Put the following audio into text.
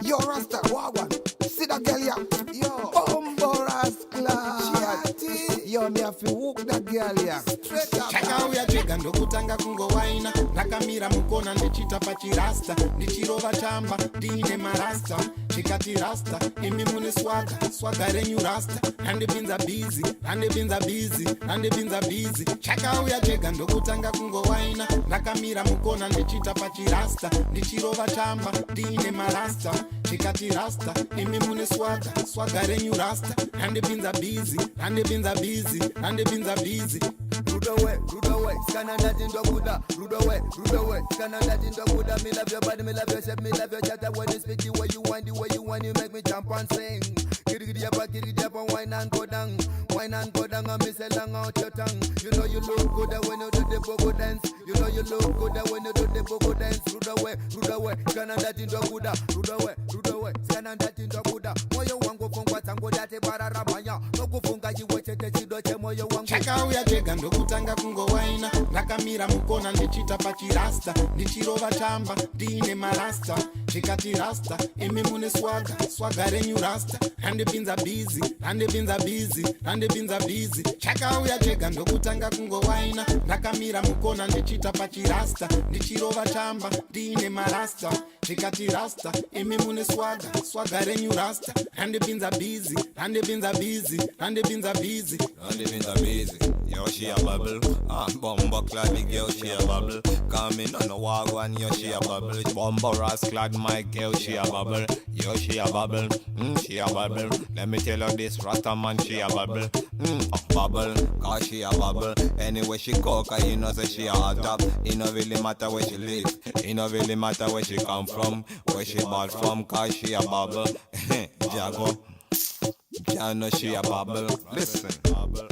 Yo, Rasta, Wagwan. See that girl, yeah. Yo, Bumbo Rascal. Yo, me have to walk that girl, yeah. Chaka uya chega ndokutanga kungowaina ndakamira mukona ndichita pachirasta ndichirova chamba ndiine marasta chikati rasta imi mune swaga renyu rasta handibinza bizi chaka uya chega ndokutanga kungowaina ndakamira mukona ndichita pachirasta ndichirova chamba ndiine marasta chikati rasta imi mune swaga renyu rasta handibinza bizi Rude away, scan and that into Buddha. Rude away, scan and that into Buddha. Me love your body, me love your shape, me love your chatter. When you speak the way you want, you make me jump and sing. Giddy up, and wine and go down. And me say long out your tongue. You know you look good when you do the bogo dance. You know you look good when you do the bogo dance. Rude away, scan and that into Buddha. Rude away, scan and that into Buddha. Moyo wangu fungwa tango date bararamaya. No kufunga jiwechete chidoche moyo wangu. Chaka uya chega ndokutanga kungowaina ndakamira mukona ndichita pachirasta ndichirova chamba ndiine marasta chikati rasta imi mune swaga renyu rasta handibinza bizi chaka uya chega ndokutanga kungowaina ndakamira mukona ndichita pachirasta ndichirova chamba ndiine marasta chikati rasta imi mune swaga renyu rasta handibinza bizi yo she a bubble. Bumbo clad the girl she a bubble. Coming on the wagon, yo she a bubble. Bumbo ras clad my girl she a bubble. Yo she a bubble, she a bubble. Let me tell you this, Rasta man she a bubble. Bubble, cause she a bubble. Anyway she cook, you know say she a hot top. It no really matter where she live. It no really matter where she come from, where she bought from, cause she a bubble. Jago, ya know she a bubble. Listen, bubble.